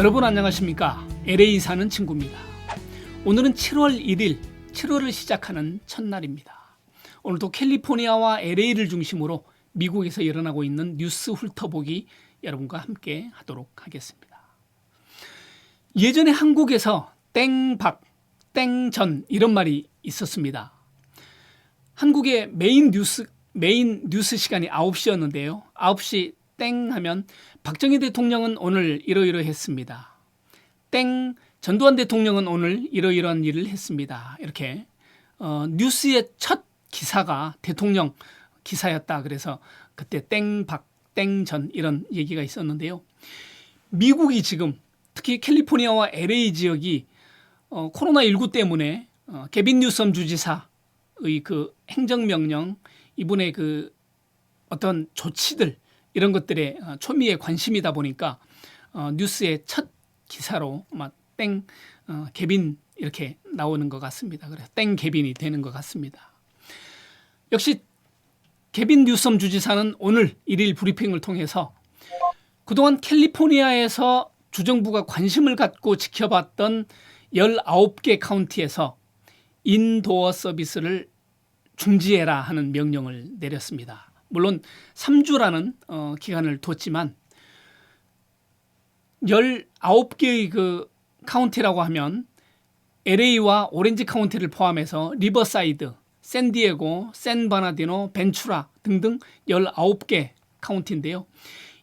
여러분 안녕하십니까? LA 사는 친구입니다. 오늘은 7월 1일, 7월을 시작하는 첫날입니다. 오늘도 캘리포니아와 LA를 중심으로 미국에서 일어나고 있는 뉴스 훑어보기 여러분과 함께 하도록 하겠습니다. 예전에 한국에서 땡박, 땡전 이런 말이 있었습니다. 한국의 메인 뉴스 시간이 9시였는데요. 9시 땡 하면 박정희 대통령은 오늘 이러이러했습니다. 땡 전두환 대통령은 오늘 이러이러한 일을 했습니다. 이렇게 뉴스의 첫 기사가 대통령 기사였다. 그래서 그때 땡박, 땡전 이런 얘기가 있었는데요. 미국이 지금 특히 캘리포니아와 LA 지역이 코로나19 때문에 개빈 뉴섬 주지사의 그 행정명령 이분의 그 어떤 조치들 이런 것들에 초미의 관심이다 보니까 뉴스의 첫 기사로 땡 개빈 이렇게 나오는 것 같습니다. 그래서 땡 개빈이 되는 것 같습니다. 역시 개빈 뉴섬 주지사는 오늘 1일 브리핑을 통해서 그동안 캘리포니아에서 주정부가 관심을 갖고 지켜봤던 19개 카운티에서 인도어 서비스를 중지해라 하는 명령을 내렸습니다. 물론 3주라는 기간을 뒀지만 19개의 그 카운티라고 하면 LA와 오렌지 카운티를 포함해서 리버사이드, 샌디에고, 샌바나디노, 벤추라 등등 19개 카운티인데요.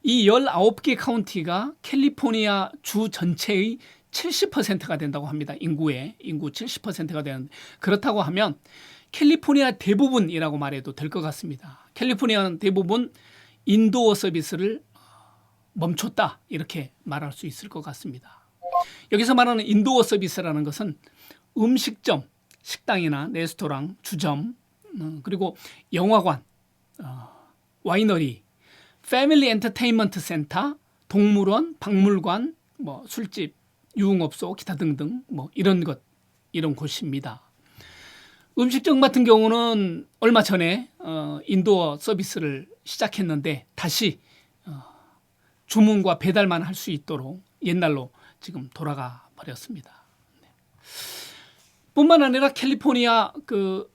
이 19개 카운티가 캘리포니아 주 전체의 70%가 된다고 합니다. 인구 70%가 되는데 그렇다고 하면 캘리포니아 대부분이라고 말해도 될 것 같습니다. 캘리포니아는 대부분 인도어 서비스를 멈췄다 이렇게 말할 수 있을 것 같습니다. 여기서 말하는 인도어 서비스라는 것은 음식점, 식당이나 레스토랑, 주점, 그리고 영화관, 와이너리, 패밀리 엔터테인먼트 센터, 동물원, 박물관, 술집, 유흥업소, 기타 등등 이런 곳입니다. 음식점 같은 경우는 얼마 전에 인도어 서비스를 시작했는데 다시 주문과 배달만 할 수 있도록 옛날로 지금 돌아가 버렸습니다. 뿐만 아니라 캘리포니아 그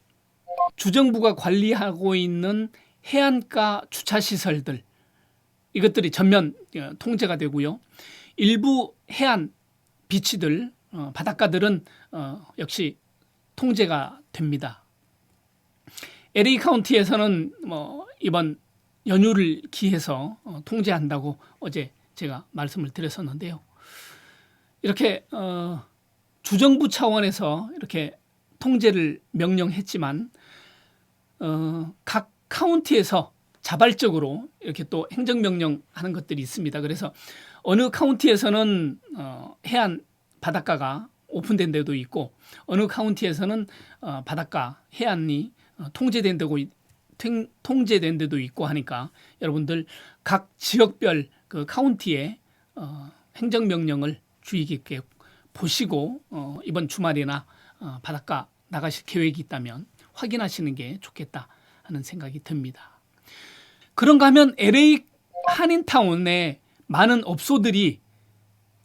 주정부가 관리하고 있는 해안가 주차 시설들 이것들이 전면 통제가 되고요. 일부 해안 비치들 바닷가들은 역시 통제가 됩니다. LA 카운티에서는 이번 연휴를 기해서 통제한다고 어제 제가 말씀을 드렸었는데요. 이렇게 주정부 차원에서 이렇게 통제를 명령했지만 각 카운티에서 자발적으로 이렇게 또 행정명령하는 것들이 있습니다. 그래서 어느 카운티에서는 해안 바닷가가 오픈된 데도 있고 어느 카운티에서는 바닷가 해안이 통제된 데도 있고 하니까 여러분들 각 지역별 그 카운티의 행정명령을 주의 깊게 보시고 이번 주말이나 바닷가 나가실 계획이 있다면 확인하시는 게 좋겠다 하는 생각이 듭니다. 그런가 하면 LA 한인타운에 많은 업소들이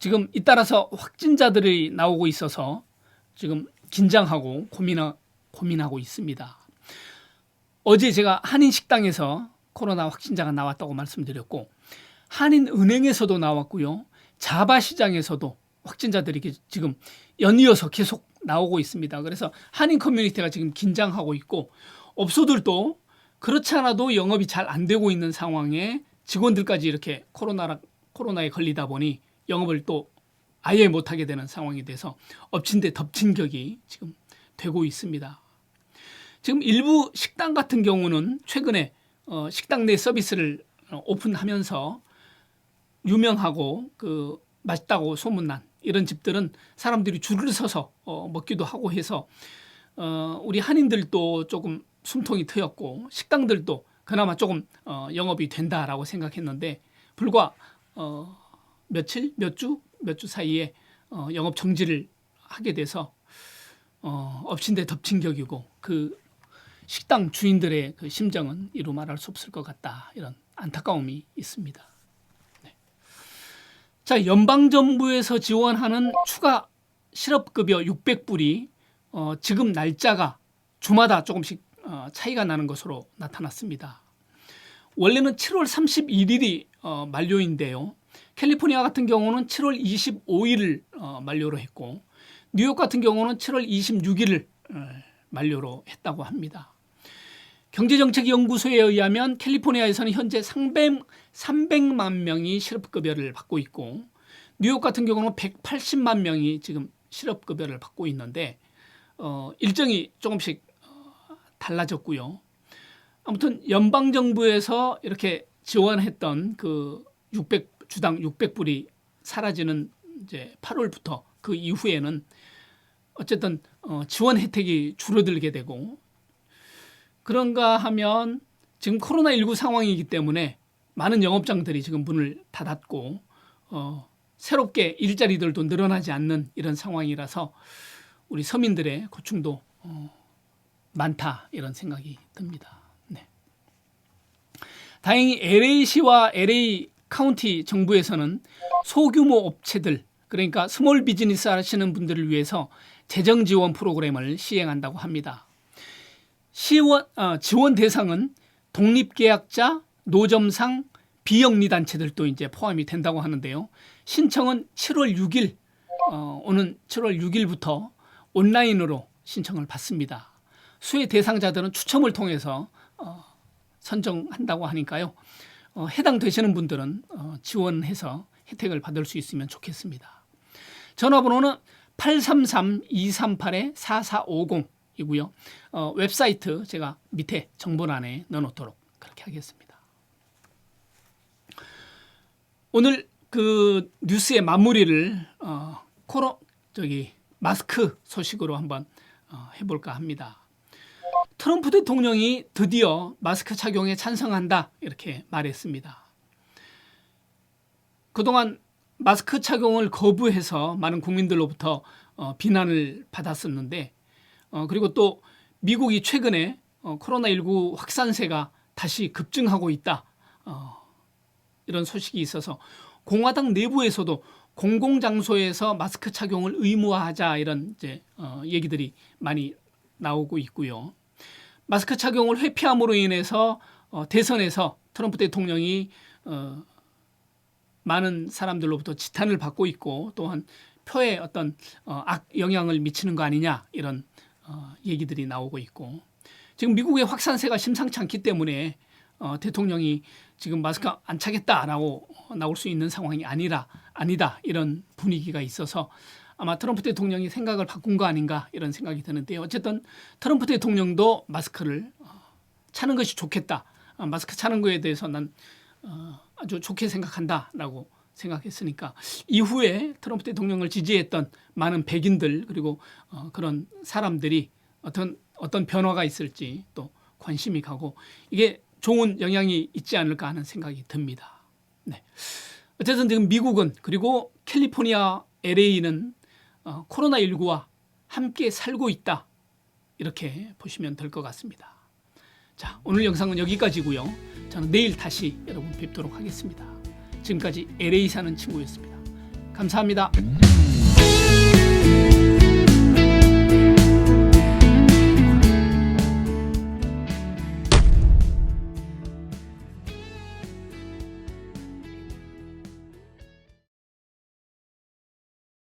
지금 잇따라서 확진자들이 나오고 있어서 지금 긴장하고 고민하고 있습니다. 어제 제가 한인식당에서 코로나 확진자가 나왔다고 말씀드렸고 한인은행에서도 나왔고요. 자바시장에서도 확진자들이 지금 연이어서 계속 나오고 있습니다. 그래서 한인 커뮤니티가 지금 긴장하고 있고 업소들도 그렇지 않아도 영업이 잘 안 되고 있는 상황에 직원들까지 이렇게 코로나에 걸리다 보니 영업을 또 아예 못하게 되는 상황이 돼서 엎친 데 덮친 격이 지금 되고 있습니다. 지금 일부 식당 같은 경우는 최근에 식당 내 서비스를 오픈하면서 유명하고 그 맛있다고 소문난 이런 집들은 사람들이 줄을 서서 먹기도 하고 해서 우리 한인들도 조금 숨통이 트였고 식당들도 그나마 조금 영업이 된다라고 생각했는데 불과 몇 주 사이에 영업 정지를 하게 돼서 엎친 데 덮친 격이고 그 식당 주인들의 그 심정은 이루 말할 수 없을 것 같다 이런 안타까움이 있습니다. 네. 자, 연방정부에서 지원하는 추가 실업급여 600불이 지금 날짜가 주마다 조금씩 차이가 나는 것으로 나타났습니다. 원래는 7월 31일이 만료인데요. 캘리포니아 같은 경우는 7월 25일을 만료로 했고 뉴욕 같은 경우는 7월 26일을 만료로 했다고 합니다. 경제정책연구소에 의하면 캘리포니아에서는 현재 300만 명이 실업급여를 받고 있고 뉴욕 같은 경우는 180만 명이 지금 실업급여를 받고 있는데 일정이 조금씩 달라졌고요. 아무튼 연방정부에서 이렇게 지원했던 그 주당 600불이 사라지는 이제 8월부터 그 이후에는 어쨌든 지원 혜택이 줄어들게 되고 그런가 하면 지금 코로나19 상황이기 때문에 많은 영업장들이 지금 문을 닫았고 새롭게 일자리들도 늘어나지 않는 이런 상황이라서 우리 서민들의 고충도 많다 이런 생각이 듭니다. 네. 다행히 LA시와 LA 카운티 정부에서는 소규모 업체들 그러니까 스몰 비즈니스 하시는 분들을 위해서 재정 지원 프로그램을 시행한다고 합니다. 지원 대상은 독립계약자, 노점상, 비영리단체들도 이제 포함이 된다고 하는데요. 신청은 7월 6일, 오는 7월 6일부터 온라인으로 신청을 받습니다. 수혜 대상자들은 추첨을 통해서 선정한다고 하니까요. 해당되시는 분들은 지원해서 혜택을 받을 수 있으면 좋겠습니다. 전화번호는 833-238-4450이고요. 웹사이트 제가 밑에 정보란에 넣어놓도록 그렇게 하겠습니다. 오늘 그 뉴스의 마무리를 마스크 소식으로 한번 해볼까 합니다. 트럼프 대통령이 드디어 마스크 착용에 찬성한다 이렇게 말했습니다. 그동안 마스크 착용을 거부해서 많은 국민들로부터 비난을 받았었는데 그리고 또 미국이 최근에 코로나19 확산세가 다시 급증하고 있다 이런 소식이 있어서 공화당 내부에서도 공공장소에서 마스크 착용을 의무화하자 이런 이제 얘기들이 많이 나오고 있고요. 마스크 착용을 회피함으로 인해서 대선에서 트럼프 대통령이 많은 사람들로부터 지탄을 받고 있고 또한 표에 어떤 악영향을 미치는 거 아니냐 이런 얘기들이 나오고 있고 지금 미국의 확산세가 심상치 않기 때문에 대통령이 지금 마스크 안 차겠다라고 나올 수 있는 상황이 아니다 이런 분위기가 있어서 아마 트럼프 대통령이 생각을 바꾼 거 아닌가 이런 생각이 드는데요. 어쨌든 트럼프 대통령도 마스크를 차는 것이 좋겠다. 마스크 차는 거에 대해서 난 아주 좋게 생각한다라고 생각했으니까 이후에 트럼프 대통령을 지지했던 많은 백인들 그리고 그런 사람들이 어떤 변화가 있을지 또 관심이 가고 이게 좋은 영향이 있지 않을까 하는 생각이 듭니다. 네. 어쨌든 지금 미국은 그리고 캘리포니아 LA는 코로나19와 함께 살고 있다 이렇게 보시면 될 것 같습니다. 자, 오늘 영상은 여기까지고요. 저는 내일 다시 여러분 뵙도록 하겠습니다. 지금까지 LA 사는 친구였습니다. 감사합니다.